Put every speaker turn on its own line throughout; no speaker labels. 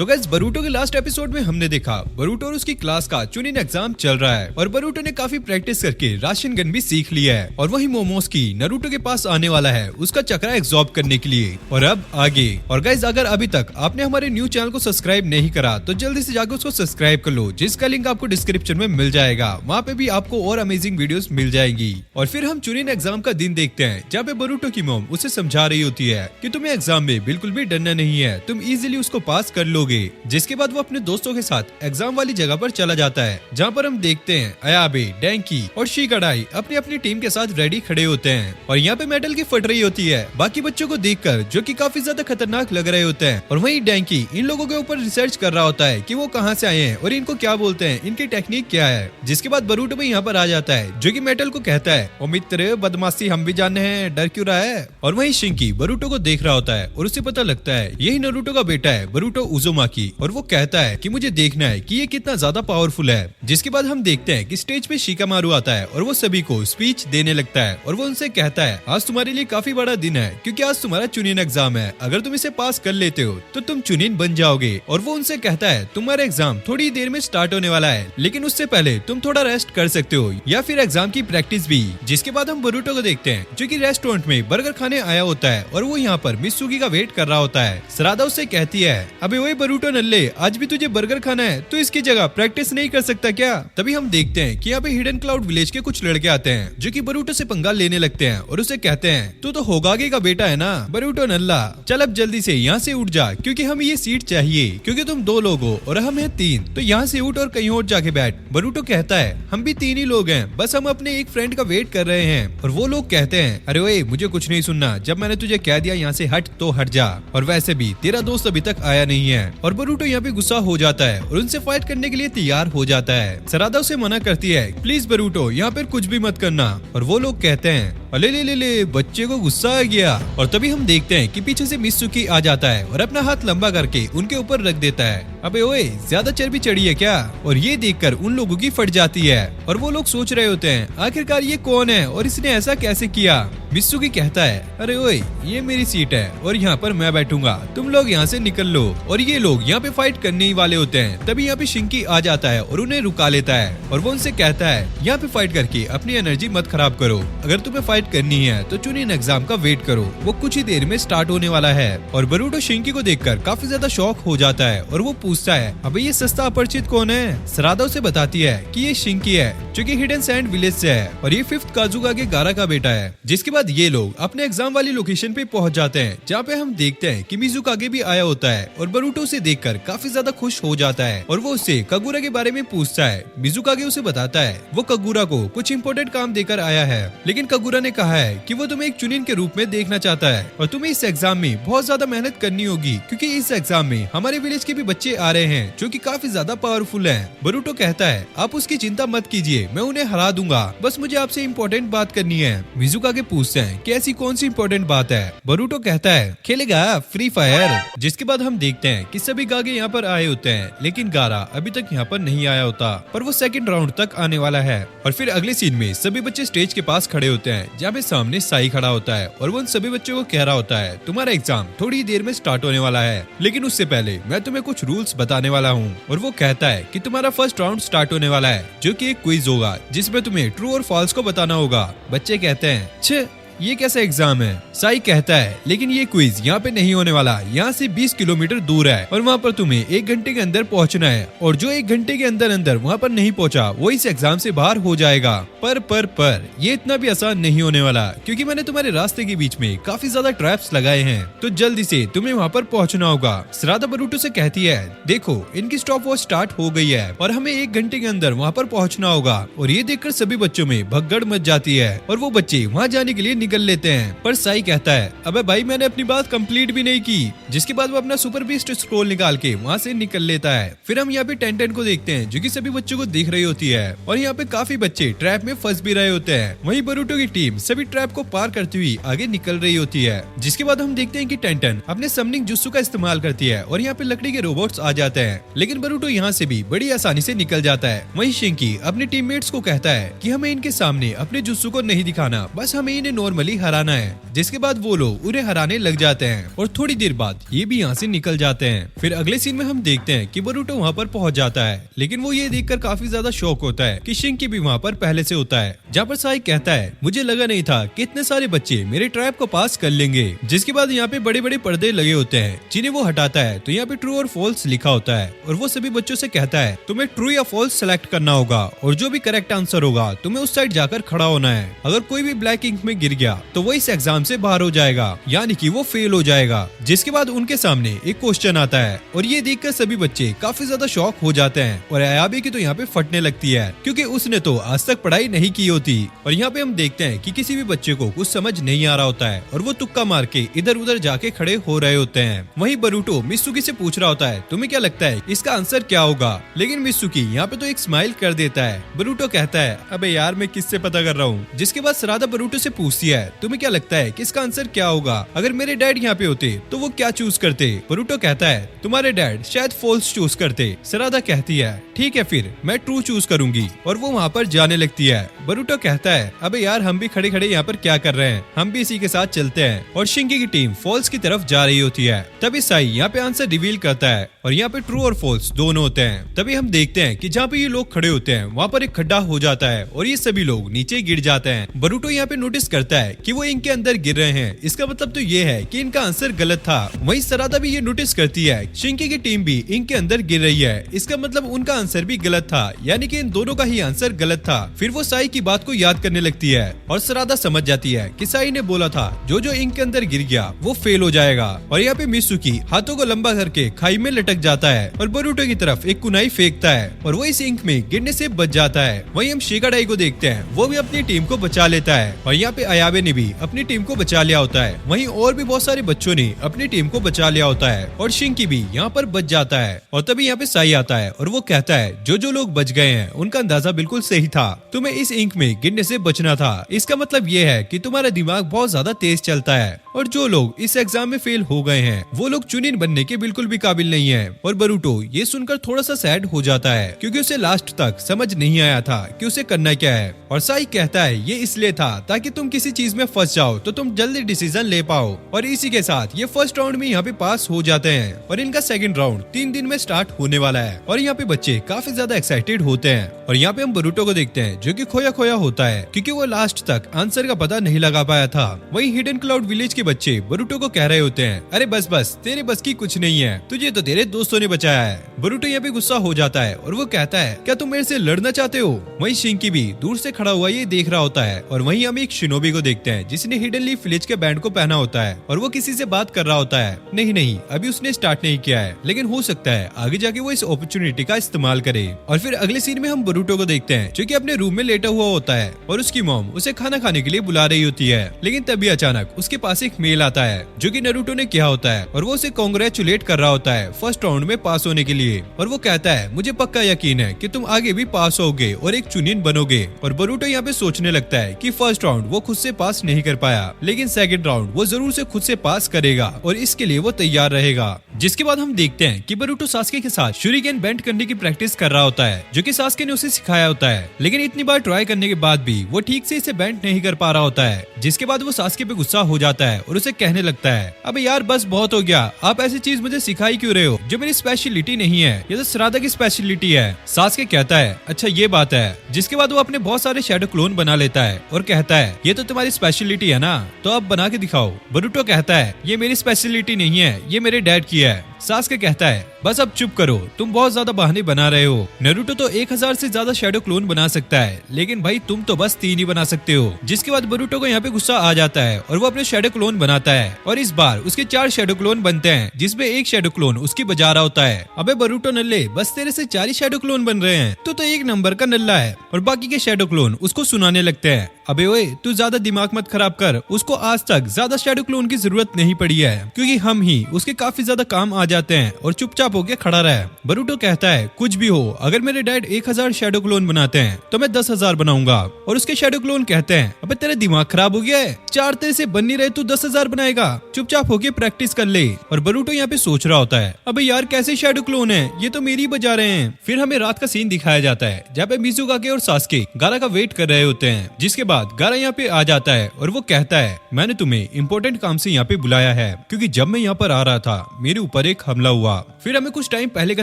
तो गाइस बरूटो के last episode में हमने देखा बरूटो और उसकी क्लास का चुनिन एग्जाम चल रहा है और बरूटो ने काफी प्रैक्टिस करके राशन गन भी सीख लिया है और वही मोमोस की नारुतो के पास आने वाला है उसका चक्रा एब्जॉर्ब करने के लिए। और अब आगे। और गाइस अगर अभी तक आपने हमारे न्यू चैनल को सब्सक्राइब नहीं करा तो जल्दी से जाकर उसको सब्सक्राइब कर लो, जिसका लिंक आपको डिस्क्रिप्शन में मिल जाएगा। वहाँ पे भी आपको और अमेजिंग वीडियोस मिल जाएंगी। और फिर हम चुनिन एग्जाम का दिन देखते हैं जहाँ पे बरूटो की मॉम उसे समझा रही होती है कि तुम्हें एग्जाम में बिल्कुल भी डरना नहीं है, तुम इजीली उसको पास कर लोगे। जिसके बाद वो अपने दोस्तों के साथ एग्जाम वाली जगह पर चला जाता है जहाँ पर हम देखते हैं अयाबे, डैंकी और शिकाडाई अपनी अपनी टीम के साथ रेडी खड़े होते हैं और यहाँ पे मेटल की फट रही होती है बाकी बच्चों को देखकर, जो कि काफी ज्यादा खतरनाक लग रहे होते हैं। और वहीं डैंकी इन लोगों के ऊपर रिसर्च कर रहा होता है कि वो कहाँ से आए हैं और इनको क्या बोलते हैं, इनकी टेक्निक क्या है। जिसके बाद बरूटो भी यहाँ पर आ जाता है जो कि मेटल को कहता है ओ मित्र, बदमाशी हम भी जानते हैं, डर क्यों रहा है। और वहीं शिंकी बरूटो को देख रहा होता है और उसे पता लगता है यही नारुतो का बेटा है बरूटो उज़ुमाकी और वो कहता है कि मुझे देखना है कि ये कितना ज्यादा पावरफुल है। जिसके बाद हम देखते हैं कि स्टेज पे शिकामारू आता है और वो सभी को स्पीच देने लगता है और वो उनसे कहता है आज तुम्हारे लिए काफी बड़ा दिन है क्योंकि आज तुम्हारा चुनिन एग्जाम है, अगर तुम इसे पास कर लेते हो तो तुम चुनिन बन जाओगे। और वो उनसे कहता है तुम्हारा एग्जाम थोड़ी देर में स्टार्ट होने वाला है, लेकिन उससे पहले तुम थोड़ा रेस्ट कर सकते हो या फिर एग्जाम की प्रैक्टिस भी। जिसके बाद हम बरूटो को देखते हैं जो कि रेस्टोरेंट में बर्गर खाने आया होता है और वो यहाँ पर मित्सुकी का वेट कर रहा होता है। सरादा उससे कहती है अबे ओए बरूटो नल्ले, आज भी तुझे बर्गर खाना है तो इसकी जगह प्रैक्टिस नहीं कर सकता क्या। तभी हम देखते हैं कि यहाँ पे हिडन क्लाउड विलेज के कुछ लड़के आते हैं जो कि बरूटो से पंगा लेने लगते हैं और उसे कहते हैं तू तो होगागे का बेटा है ना बरूटो नल्ला, चल अब जल्दी से यहाँ से उठ जा क्योंकि हमें ये सीट चाहिए, क्योंकि तुम 2 लोग हो और हम हैं 3, तो यहाँ से उठ और कहीं और जाके बैठ। बरूटो कहता है हम भी 3 ही लोग हैं, बस हम अपने एक फ्रेंड का वेट कर रहे हैं। और वो लोग कहते हैं अरे ओए मुझे कुछ नहीं सुनना, जब मैंने तुझे कह दिया यहाँ से हट तो हट जा, और वैसे भी तेरा दोस्त अभी तक आया नहीं है। और बरूटो यहाँ पे गुस्सा हो जाता है और उनसे फाइट करने के लिए तैयार हो जाता है। सरादा उसे मना करती है प्लीज बरूटो यहाँ पर कुछ भी मत करना। और वो लोग कहते हैं अले ले ले ले, बच्चे को गुस्सा आ गया। और तभी हम देखते हैं कि पीछे से मित्सुकी आ जाता है और अपना हाथ लंबा करके उनके ऊपर रख देता है। अबे ओए ज्यादा चर्बी चढ़ी है क्या। और ये देखकर उन लोगों की फट जाती है और वो लोग सोच रहे होते हैं आखिरकार ये कौन है और इसने ऐसा कैसे किया। मित्सुकी कहता है अरे ओए ये मेरी सीट है और यहाँ पर मैं बैठूंगा, तुम लोग यहाँ से निकल लो। और ये लोग यहाँ पे फाइट करने ही वाले होते हैं तभी यहाँ पे शिंकी आ जाता है और उन्हें रुका लेता है और वो उनसे कहता है यहाँ पे फाइट करके अपनी एनर्जी मत खराब करो, अगर तुम्हें फाइट करनी है तो चुनिन एग्जाम का वेट करो, वो कुछ ही देर में स्टार्ट होने वाला है। और बरूटो शिंकी को देखकर काफी ज्यादा शॉक हो जाता है और वो पूछता है अबे ये सस्ता अपरिचित कौन है। सरादा उसे बताती है कि ये शिंकी है जो कि हिडन सैंड विलेज से है और ये 5th काजुकागे गारा का बेटा है। जिसके बाद ये लोग अपने एग्जाम वाली लोकेशन पे पहुंच जाते हैं जहाँ पे हम देखते हैं कि मिजुकागे भी आया होता है और बरूटो उसे देखकर काफी ज्यादा खुश हो जाता है और वो उससे कगुरा के बारे में पूछता है। मिजुकागे उसे बताता है वो कगुरा को कुछ इंपॉर्टेंट काम देकर आया है, लेकिन कगुरा ने कहा है कि वो तुम्हें एक चुनिन के रूप में देखना चाहता है और तुम्हें इस एग्जाम में बहुत ज्यादा मेहनत करनी होगी क्योंकि इस एग्जाम में हमारे विलेज के भी बच्चे आ रहे हैं जो कि काफी ज्यादा पावरफुल हैं। बरूटो कहता है आप उसकी चिंता मत कीजिए, मैं उन्हें हरा दूंगा, बस मुझे आपसे इम्पोर्टेंट बात करनी है। मिजुकागे पूछते हैं कि ऐसी कौन सी इम्पोर्टेंट बात है। बरूटो कहता है खेलेगा फ्री फायर। जिसके बाद हम देखते हैं कि सभी गागे यहाँ पर आए होते हैं लेकिन गारा अभी तक यहाँ पर नहीं आया होता, पर वो 2nd राउंड तक आने वाला है। और फिर अगले सीन में सभी बच्चे स्टेज के पास खड़े होते हैं जहाँ पे सामने साई खड़ा होता है और वो उन सभी बच्चों को कह रहा होता है तुम्हारा एग्जाम थोड़ी देर में स्टार्ट होने वाला है, लेकिन उससे पहले मैं तुम्हें कुछ रूल्स बताने वाला हूँ। और वो कहता है कि तुम्हारा फर्स्ट राउंड स्टार्ट होने वाला है जो कि एक क्विज होगा जिसमें तुम्हें ट्रू और फॉल्स को बताना होगा। बच्चे कहते हैं छे ये कैसा एग्जाम है। साई कहता है लेकिन ये क्विज यहाँ पे नहीं होने वाला, यहाँ से 20 किलोमीटर दूर है और वहाँ पर तुम्हें 1 घंटे के अंदर पहुँचना है और जो 1 घंटे के अंदर अंदर वहाँ पर नहीं पहुँचा वो इस एग्जाम से बाहर हो जाएगा। पर ये इतना भी आसान नहीं होने वाला क्योंकि मैंने तुम्हारे रास्ते के बीच में काफी ज्यादा ट्रैप्स लगाए हैं, तो जल्दी से तुम्हें वहाँ पर पहुँचना होगा। सरादा बरूटो से कहती है देखो इनकी स्टॉप वॉच स्टार्ट हो गई है और हमें 1 घंटे के अंदर वहाँ पर पहुँचना होगा। और ये देखकर सभी बच्चों में भगदड़ मच जाती है और वो बच्चे वहाँ जाने के लिए निकल लेते हैं। पर साई कहता है अबे भाई मैंने अपनी बात कंप्लीट भी नहीं की। जिसके बाद वो अपना सुपर बीस्ट स्क्रोल निकाल के वहाँ से निकल लेता है। फिर हम यहाँ पे टेंटेन को देखते हैं जो कि सभी बच्चों को देख रही होती है और यहाँ पे काफी बच्चे ट्रैप में फंस भी रहे होते हैं। वहीं बरूटो की टीम सभी ट्रैप को पार करती हुई आगे निकल रही होती है। जिसके बाद हम देखते हैं कि टेंटेन अपने समनिंग जुत्सु का इस्तेमाल करती है और यहाँ पे लकड़ी के रोबोट्स आ जाते हैं, लेकिन बरूटो यहाँ से भी बड़ी आसानी से निकल जाता है। वहीं शिंकी अपने टीममेट्स को कहता है कि हमें इनके सामने अपने जुत्सु को नहीं दिखाना, बस हमें इन्हें नॉर्मली नॉर्मली हराना है। जिसके बाद वो लोग उन्हें हराने लग जाते हैं और थोड़ी देर बाद ये भी यहाँ से निकल जाते हैं। फिर अगले सीन में हम देखते हैं कि बोरुटो वहाँ पर पहुँच जाता है, लेकिन वो ये देखकर काफी ज्यादा शॉक होता है कि शिंकी भी वहाँ पर पहले से होता है। जहाँ पर साई कहता है मुझे लगा नहीं था कि इतने सारे बच्चे मेरे ट्रैप को पास कर लेंगे। जिसके बाद यहाँ पे बड़े बड़े पर्दे लगे होते हैं जिन्हें वो हटाता है तो यहाँ पे ट्रू और फॉल्स लिखा होता है और वो सभी बच्चों से कहता है तुम्हें ट्रू या फॉल्स सेलेक्ट करना होगा और जो भी करेक्ट आंसर होगा तुम्हें उस साइड जाकर खड़ा होना है। अगर कोई भी ब्लैक इंक में गिर गया तो वो इस एग्जाम से बाहर हो जाएगा, यानी कि वो फेल हो जाएगा। जिसके बाद उनके सामने एक क्वेश्चन आता है और ये देखकर सभी बच्चे काफी ज्यादा शॉक हो जाते हैं और अयाबी की तो यहाँ पे फटने लगती है क्योंकि उसने तो आज तक पढ़ाई नहीं की होती। और यहाँ पे हम देखते हैं कि किसी भी बच्चे को कुछ समझ नहीं आ रहा होता है और वो तुक्का मार के इधर उधर जाके खड़े हो रहे होते हैं। वहीं बरूटो मित्सुकी से पूछ रहा होता है तुम्हें क्या लगता है इसका आंसर क्या होगा, लेकिन मित्सुकी यहाँ पे तो एक स्माइल कर देता है। बरूटो कहता है अबे यार मैं किससे पता कर रहा हूँ। जिसके बाद सरादा बरूटो से पूछती है तुम्हें क्या लगता है कि इसका आंसर क्या होगा, अगर मेरे डैड यहाँ पे होते तो वो क्या चूज करते। बरूटो कहता है तुम्हारे डैड शायद फॉल्स चूज करते। सरादा कहती है ठीक है फिर मैं ट्रू चूज करूंगी और वो वहाँ पर जाने लगती है। बरूटो कहता है अबे यार हम भी खड़े खड़े यहाँ पर क्या कर रहे हैं, हम भी इसी के साथ चलते हैं। और शिंकी की टीम फॉल्स की तरफ जा रही होती है। तभी साई यहाँ पे आंसर रिवील करता है और यहाँ पे ट्रू और फॉल्स दोनों होते हैं। तभी हम देखते हैं कि जहाँ पे ये लोग खड़े होते हैं वहाँ पर एक खड्डा हो जाता है और ये सभी लोग नीचे गिर जाते हैं। बरूटो यहाँ पे नोटिस करता है कि वो इनके अंदर गिर रहे हैं, इसका मतलब तो ये है कि इनका आंसर गलत था। वहीं सरादा भी ये नोटिस करती है शिंकी की टीम भी इनके अंदर गिर रही है, इसका मतलब उनका आंसर भी गलत था, यानी कि इन दोनों का ही आंसर गलत था। फिर वो साई की बात को याद करने लगती है और सरादा समझ जाती है कि साई ने बोला था जो जो इंक के अंदर गिर गया वो फेल हो जाएगा। और यहाँ पे मित्सुकी हाथों को लंबा करके खाई में लटक जाता है और बरूटो की तरफ एक कुनाई फेंकता है और वो इस इंक में गिरने से बच जाता है। वहीं हम शिगाडाई को देखते हैं, वो भी अपनी टीम को बचा लेता है और यहाँ पे अयाबे ने भी अपनी टीम को बचा लिया होता है। वहीं और भी बहुत सारे बच्चों ने अपनी टीम को बचा लिया होता है और शिंकी भी यहाँ पर बच जाता है। और तभी यहाँ पे साई आता है और वो कहता है जो जो लोग बच गए हैं उनका अंदाजा बिल्कुल सही था, तुम्हें इस इंक में गिरने से बचना था। इसका मतलब ये है कि तुम्हारा दिमाग बहुत ज्यादा तेज चलता है और जो लोग इस एग्जाम में फेल हो गए हैं वो लोग चुनिन बनने के बिल्कुल भी काबिल नहीं है। और बरूटो ये सुनकर थोड़ा सा सैड हो जाता है क्योंकि उसे लास्ट तक समझ नहीं आया था कि उसे करना क्या है। और साई कहता है ये इसलिए था ताकि तुम किसी चीज में फंस जाओ तो तुम जल्दी डिसीजन ले पाओ। और इसी के साथ ये फर्स्ट राउंड में यहाँ पे पास हो जाते हैं और इनका सेकंड राउंड 3 दिन में स्टार्ट होने वाला है। और यहाँ पे बच्चे काफी ज्यादा एक्साइटेड होते हैं और यहाँ पे हम बरूटो को देखते हैं जो कि खोया खोया होता है क्योंकि वो लास्ट तक आंसर का पता नहीं लगा पाया था। वहीं हिडन क्लाउड विलेज के बच्चे बरूटो को कह रहे होते हैं अरे बस बस तेरे बस की कुछ नहीं है, तुझे तो तेरे दोस्तों ने बचाया है। बरूटो यहाँ पे गुस्सा हो जाता है और वो कहता है क्या तुम मेरे से लड़ना चाहते हो। वहीं शिंकी भी दूर से खड़ा हुआ ये देख रहा होता है और वहीं हम एक शिनोबी को देखते हैं जिसने हिडन लीफ विलेज के बैंड को पहना होता है और वो किसी से बात कर रहा होता है। नहीं अभी उसने स्टार्ट नहीं किया है, लेकिन हो सकता है आगे जाके वो इस अपॉर्चुनिटी का इस्तेमाल करे। और फिर अगले सीन में हम बरूटो को देखते हैं जो कि अपने रूम में लेटा हुआ होता है और उसकी मॉम उसे खाना खाने के लिए बुला रही होती है। लेकिन तभी अचानक उसके पास एक मेल आता है जो कि नारुतो ने किया होता है और वो उसे कांग्रेचुलेट कर रहा होता है फर्स्ट राउंड में पास होने के लिए। और वो कहता है मुझे पक्का यकीन है कि तुम आगे भी पास होगे और एक चुनिन बनोगे। और बरूटो यहाँ पे सोचने लगता है कि फर्स्ट राउंड वो खुद से पास नहीं कर पाया, लेकिन सेकंड राउंड वो जरूर से खुद से पास करेगा और इसके लिए वो तैयार रहेगा। जिसके बाद हम देखते हैं कि बरूटो सास्के के साथ शूरिकेन बेंड करने की प्रैक्टिस कर रहा होता है जो कि सास्के ने उसे सिखाया होता है, लेकिन इतनी बार ट्राई करने के बाद भी वो ठीक से इसे बेंड नहीं कर पा रहा होता है। जिसके बाद वो सास्के पे गुस्सा हो जाता है और उसे कहने लगता है अबे यार बस बहुत हो गया, आप ऐसी चीज मुझे सिखाई क्यों रहे हो जो मेरी स्पेशलिटी नहीं है, ये तो सरादा की स्पेशलिटी है। सास्के कहता है अच्छा ये बात है। जिसके बाद वो अपने बहुत सारे शैडो क्लोन बना लेता है और कहता है ये तो तुम्हारी स्पेशलिटी है ना, तो अब बना के दिखाओ। बरूटो कहता है ये मेरी स्पेशलिटी नहीं है, ये मेरे डैड की है। सास्के कहता है बस अब चुप करो, तुम बहुत ज्यादा बहाने बना रहे हो। नारुतो तो 1000 से ज्यादा शैडो क्लोन बना सकता है, लेकिन भाई तुम तो बस 3 ही बना सकते हो। जिसके बाद बरूटो को यहाँ पे गुस्सा आ जाता है और वो अपने शैडो क्लोन बनाता है और इस बार उसके 4 शैडो क्लोन बनते हैं जिसमें एक शैडो क्लोन उसकी बजा रहा होता है। अबे बरूटो नल्ले, बस तेरे से 4 ही शैडो क्लोन बन रहे हैं, तो एक नंबर का नल्ला है। और बाकी के शैडो क्लोन उसको सुनाने लगते हैं अबे ओए तू ज्यादा दिमाग मत खराब कर, उसको आज तक ज्यादा शैडो क्लोन की जरूरत नहीं पड़ी है क्योंकि हम ही उसके काफी ज्यादा काम आ जाते हैं और चुपचाप होके खड़ा रहे। बरूटो कहता है कुछ भी हो, अगर मेरे डैड 1000 शैडो क्लोन बनाते हैं तो मैं 10,000 बनाऊंगा। और उसके शैडो क्लोन कहते हैं अबे तेरा दिमाग खराब हो गया है, 4 तेरे से बन नहीं रहे, तू 10,000 बनाएगा, चुपचाप होके प्रैक्टिस कर ले। और बरूटो यहाँ पे सोच रहा होता है अबे यार कैसे शैडो क्लोन है, ये तो मेरी बजा रहे हैं। फिर हमें रात का सीन दिखाया जाता है जहाँ पे मिज़ुकाके और सास्के गारा का वेट कर रहे होते हैं। जिसके बाद गारा यहाँ पे आ जाता है और वो कहता है मैंने तुम्हें इम्पोर्टेंट काम से यहाँ पे बुलाया है, क्योंकि जब मैं यहाँ पर आ रहा था मेरे ऊपर एक हमला हुआ। फिर हमें कुछ टाइम पहले का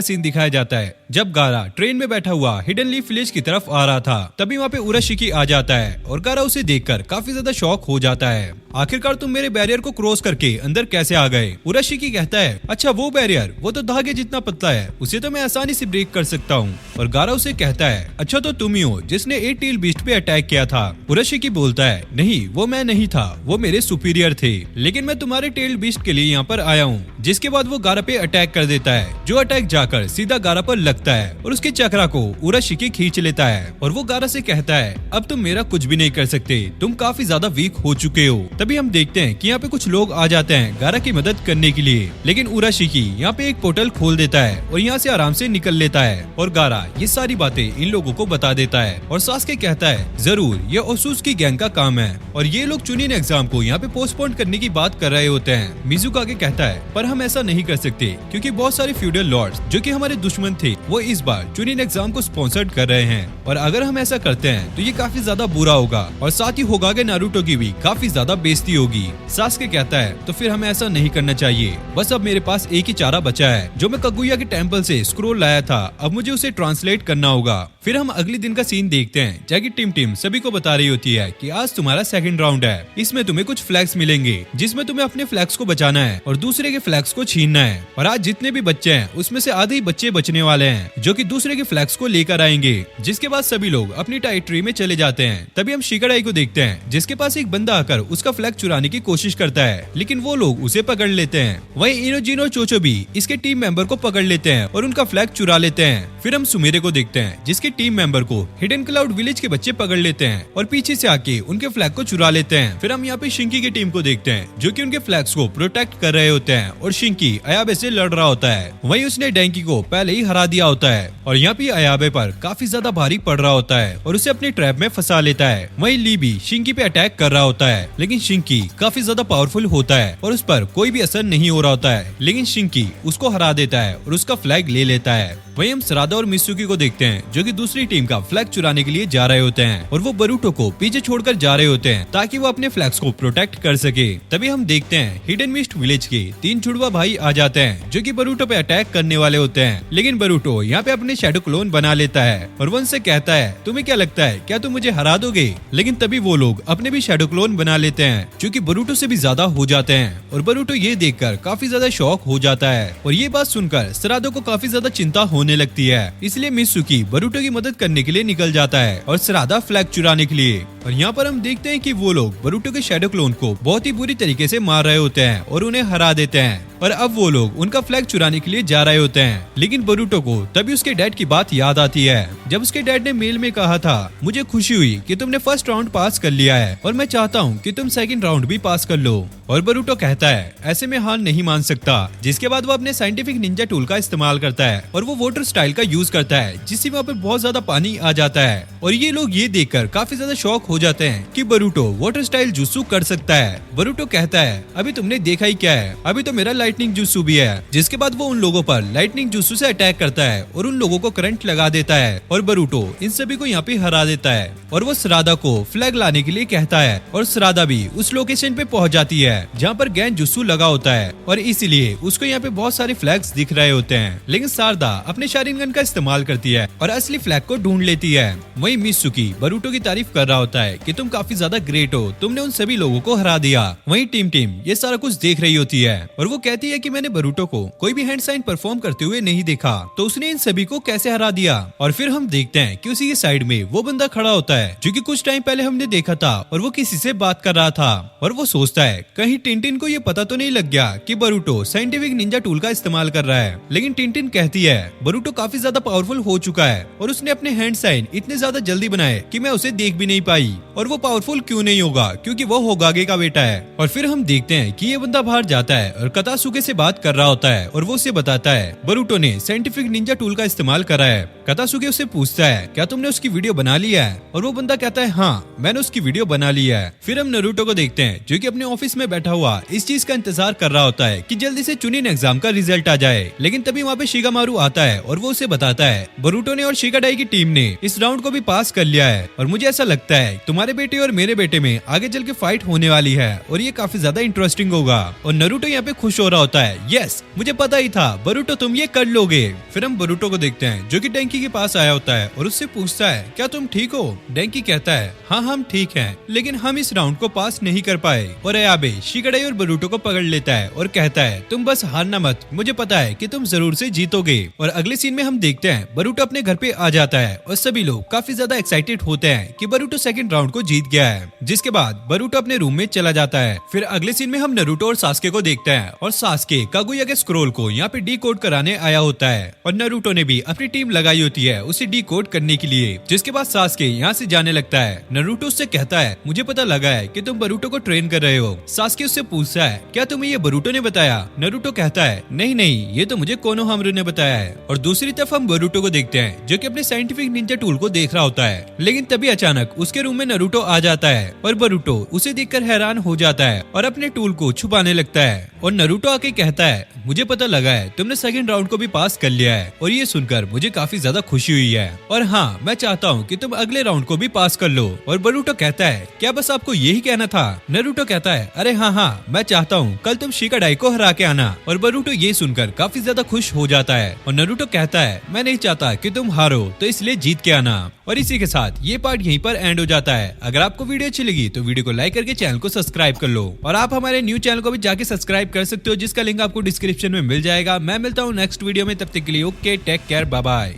सीन दिखाया जाता है जब गारा ट्रेन में बैठा हुआ हिडन लीफ विलेज की तरफ आ रहा था। तभी वहाँ पे उराशिकी आ जाता है और गारा उसे देखकर काफी ज्यादा शॉक हो जाता है। आखिरकार तुम मेरे बैरियर को क्रॉस करके अंदर कैसे आ गए? उराशिकी कहता है अच्छा वो बैरियर, वो तो धागे जितना पतला है, उसे तो मैं आसानी से ब्रेक कर सकता हूँ। और गारा उसे कहता है अच्छा तो तुम ही हो जिसने 8 टेल बीस्ट पे अटैक किया था। उराशिकी बोलता है नहीं वो मैं नहीं था, वो मेरे सुपीरियर थे, लेकिन मैं तुम्हारे टेल बीस्ट के लिए यहाँ पर आया हूँ। जिसके बाद वो गारा पे अटैक कर देता है, जो अटैक जाकर सीधा गारा पर लगता है और उसके चक्रा को उराशिकी खींच लेता है। और वो गारा से कहता है अब तुम मेरा कुछ भी नहीं कर सकते, तुम काफी ज्यादा वीक हो चुके हो। तभी हम देखते हैं कि यहाँ पे कुछ लोग आ जाते हैं गारा की मदद करने के लिए, लेकिन उराशिकी यहाँ पे एक पोर्टल खोल देता है और यहाँ से आराम से निकल लेता है। और गारा ये सारी बातें इन लोगों को बता देता है और सास्के कहता है जरूर ये ओसुस की गैंग का काम है और ये लोग चुनिन एग्जाम को यहाँ पे पोस्टपोन करने की बात कर रहे होते हैं। मिज़ुकाके कहता है पर हम ऐसा नहीं कर सकते क्योंकि बहुत सारे फ्यूडल लॉर्ड्स जो कि हमारे दुश्मन थे वो इस बार चुनिन एग्जाम को स्पॉन्सर्ड कर रहे हैं, और अगर हम ऐसा करते हैं तो ये काफी ज्यादा बुरा होगा और साथ ही होगागे नारुतो की भी काफी ज्यादा बेइज्जती होगी। सास्के कहता है तो फिर हमें ऐसा नहीं करना चाहिए, बस अब मेरे पास एक ही चारा बचा है जो मैं कागुया के टेम्पल से स्क्रोल लाया था, अब मुझे उसे ट्रांसलेट करना होगा। फिर हम अगले दिन का सीन देखते हैं जैकी टिम सभी को बता रही होती है कि आज तुम्हारा सेकंड राउंड है, इसमें तुम्हें कुछ फ्लैग्स मिलेंगे जिसमें तुम्हें अपने फ्लैग्स को बचाना है और दूसरे के फ्लैग्स को छीनना है। और आज जितने भी बच्चे हैं उसमें से आधे ही बच्चे बचने वाले हैं जो कि दूसरे के फ्लैग्स को लेकर आएंगे। जिसके बाद सभी लोग अपनी टेरिटरी में चले जाते हैं। तभी हम शिकाडाई को देखते हैं जिसके पास एक बंदा आकर उसका फ्लैग चुराने की कोशिश करता है, लेकिन वो लोग उसे पकड़ लेते हैं। वहीं इनोजिनो चोचो भी इसके टीम मेंबर को पकड़ लेते हैं और उनका फ्लैग चुरा लेते हैं। फिर हम सुमेरे को देखते हैं जिसके टीम मेंबर को हिडन क्लाउड विलेज के बच्चे पकड़ लेते हैं और पीछे से आके उनके फ्लैग को चुरा लेते हैं। फिर हम यहाँ पे शिंकी की टीम को देखते हैं जो कि उनके फ्लैग्स को प्रोटेक्ट कर रहे होते हैं और शिंकी अयाबे से लड़ रहा होता है। वहीं उसने डैंकी को पहले ही हरा दिया होता है और यहाँ पे अयाबे पर काफी ज्यादा भारी पड़ रहा होता है और उसे अपनी ट्रैप में फंसा लेता है। वहीं ली भी शिंकी पे अटैक कर रहा होता है, लेकिन शिंकी काफी ज्यादा पावरफुल होता है और उस पर कोई भी असर नहीं हो रहा होता है, लेकिन शिंकी उसको हरा देता है और उसका फ्लैग ले लेता है। वहीं हम सरादा और मित्सुकी को देखते हैं जो कि दूसरी टीम का फ्लैग चुराने के लिए जा रहे होते हैं और वो बरूटो को पीछे छोड़कर जा रहे होते हैं ताकि वो अपने फ्लैग्स को प्रोटेक्ट कर सके। तभी हम देखते हैं हिडन मिस्ट विलेज के 3 जुड़वा भाई आ जाते हैं जो कि बरूटो पे अटैक करने वाले होते हैं, लेकिन बरूटो यहाँ पे अपने शैडो क्लोन बना लेता है और वो उनसे कहता है तुम्हें क्या लगता है क्या तुम मुझे हरा दोगे? लेकिन तभी वो लोग अपने भी शैडो क्लोन बना लेते हैं जो कि बरूटो से भी ज्यादा हो जाते हैं और बरूटो ये देखकर काफी ज्यादा शॉक हो जाता है और ये बात सुनकर सरादो को काफी ज्यादा चिंता होने लगती है। इसलिए मित्सुकी बरूटो की मदद करने के लिए निकल जाता है और सरादा फ्लैग चुराने के लिए। और यहाँ पर हम देखते हैं कि वो लोग बरूटो के शैडो क्लोन को बहुत ही बुरी तरीके से मार रहे होते हैं और उन्हें हरा देते हैं और अब वो लोग उनका फ्लैग चुराने के लिए जा रहे होते हैं। लेकिन बरूटो को तभी उसके डैड की बात याद आती है जब उसके डैड ने मेल में कहा था मुझे खुशी हुई कि तुमने फर्स्ट राउंड पास कर लिया है और मैं चाहता हूँ कि तुम सेकंड राउंड भी पास कर लो। और बरूटो कहता है ऐसे में हार नहीं मान सकता। जिसके बाद वो अपने साइंटिफिक निंजा टूल का इस्तेमाल करता है और वो वाटर स्टाइल का यूज करता है जिससे वहाँ पे बहुत ज्यादा पानी आ जाता है और ये लोग ये देखकर काफी ज्यादा शॉक हो जाते हैं कि बरूटो वाटर स्टाइल जुत्सु कर सकता है। बरूटो कहता है अभी तुमने देखा ही क्या है, अभी तो मेरा लाइटनिंग जुत्सु भी है। जिसके बाद वो उन लोगों पर लाइटनिंग जुत्सु से अटैक करता है और उन लोगों को करंट लगा देता है और बरूटो इन सभी को यहाँ पे हरा देता है और वो सरादा को फ्लैग लाने के लिए कहता है और सरादा भी उस लोकेशन पे पहुंच जाती है जहाँ पर गैन जुत्सु लगा होता है और इसीलिए उसको यहाँ पे बहुत सारे फ्लैग्स दिख रहे होते हैं। लेकिन सारदा अपने शारिंगन का इस्तेमाल करती है और असली फ्लैग को ढूंढ लेती है। वहीं मित्सुकी बरूटो की तारीफ कर रहा होता है कि तुम काफी ज्यादा ग्रेट हो, तुमने उन सभी लोगों को हरा दिया। वहीं टीम ये सारा कुछ देख रही होती है और वो कहती है कि मैंने बरूटो को कोई भी हैंड साइन परफॉर्म करते हुए नहीं देखा, तो उसने इन सभी को कैसे हरा दिया। और फिर हम देखते हैं कि उसी के साइड में वो बंदा खड़ा होता है जो कि कुछ टाइम पहले हमने देखा था और वो किसी से बात कर रहा था और वो सोचता है कहीं टिंटिन को ये पता तो नहीं लग गया कि बरूटो साइंटिफिक निंजा टूल का इस्तेमाल कर रहा है। लेकिन टिंटिन कहती है बरूटो नरूटो काफी ज्यादा पावरफुल हो चुका है और उसने अपने हैंड साइन इतने ज्यादा जल्दी बनाए कि मैं उसे देख भी नहीं पाई। और वो पावरफुल क्यों नहीं होगा, क्योंकि वो होगागे का बेटा है। और फिर हम देखते हैं कि ये बंदा बाहर जाता है और कतासुके से बात कर रहा होता है और वो उसे बताता है बरूटो ने साइंटिफिक निंजा टूल का इस्तेमाल करा है। कतासुके उससे पूछता है क्या तुमने उसकी वीडियो बना लिया है, और वो बंदा कहता है हाँ मैंने उसकी वीडियो बना लिया है। फिर हम नरूटो को देखते हैं जो कि अपने ऑफिस में बैठा हुआ इस चीज का इंतजार कर रहा होता है कि जल्दी से चुनिन एग्जाम का रिजल्ट आ जाए। लेकिन तभी वहाँ पे शिगामारू आता है और वो उसे बताता है बरूटो ने और शिगाडाई की टीम ने इस राउंड को भी पास कर लिया है और मुझे ऐसा लगता है तुम्हारे बेटे और मेरे बेटे में आगे चल के फाइट होने वाली है और ये काफी ज्यादा इंटरेस्टिंग होगा। और नरूटो यहाँ पे खुश हो रहा होता है, यस मुझे पता ही था बरूटो तुम ये कर लोगे। फिर हम बरूटो को देखते हैं जो कि डेंकी के पास आया होता है और उससे पूछता है क्या तुम ठीक हो। डेंकी कहता है हाँ हम ठीक हैं, लेकिन हम इस राउंड को पास नहीं कर पाए। और अयाबे शिगाडाई और बरूटो को पकड़ लेता है और कहता है तुम बस हारना मत, मुझे पता है कि तुम जरूर से जीतोगे। और अगले सीन में हम देखते हैं बरूटो अपने घर पे आ जाता है और सभी लोग काफी ज्यादा एक्साइटेड होते हैं कि बरूटो सेकंड राउंड को जीत गया है। जिसके बाद बरूटो अपने रूम में चला जाता है। फिर अगले सीन में हम नरूटो और सास्के को देखते हैं और सास्के कागुया के स्क्रोल को यहाँ पे डी कोड कराने आया होता है और नरूटो ने भी अपनी टीम लगाई होती है उसे डी कोड करने के लिए। जिसके बाद सास्के यहाँ से जाने लगता है। नरूटो उससे कहता है मुझे पता लगा है कि तुम बरूटो को ट्रेन कर रहे हो। सास्के उससे पूछता है क्या तुम्हें ये बरूटो ने बताया। नरूटो कहता है नहीं नहीं ये तो मुझे कोनोहामारू ने बताया है। और दूसरी तरफ हम बरूटो को देखते हैं जो कि अपने साइंटिफिक निंजा टूल को देख रहा होता है। लेकिन तभी अचानक उसके रूम में नरूटो आ जाता है और बरूटो उसे देखकर हैरान हो जाता है और अपने टूल को छुपाने लगता है। और नरूटो आके कहता है मुझे पता लगा है तुमने सेकंड राउंड को भी पास कर लिया है और ये सुनकर मुझे काफी ज्यादा खुशी हुई है और हाँ मैं चाहता हूँ कि तुम अगले राउंड को भी पास कर लो। और बरूटो कहता है क्या बस आपको यही कहना था। नरूटो कहता है अरे हाँ मैं चाहता हूँ कल तुम शिगाडाई को हरा के आना। और बरूटो ये सुनकर काफी ज्यादा खुश हो जाता है और नरूटो कहता है मैं नहीं चाहता कि तुम हारो तो इसलिए जीत के आना। और इसी के साथ ये पार्ट यहीं पर एंड हो जाता है। अगर आपको वीडियो अच्छी लगी तो वीडियो को लाइक करके चैनल को सब्सक्राइब कर लो और आप हमारे न्यू चैनल को भी जाके सब्सक्राइब कर सकते हो जिसका लिंक आपको डिस्क्रिप्शन में मिल जाएगा। मैं मिलता हूँ नेक्स्ट वीडियो में, तब तक के लिए okay take care bye bye.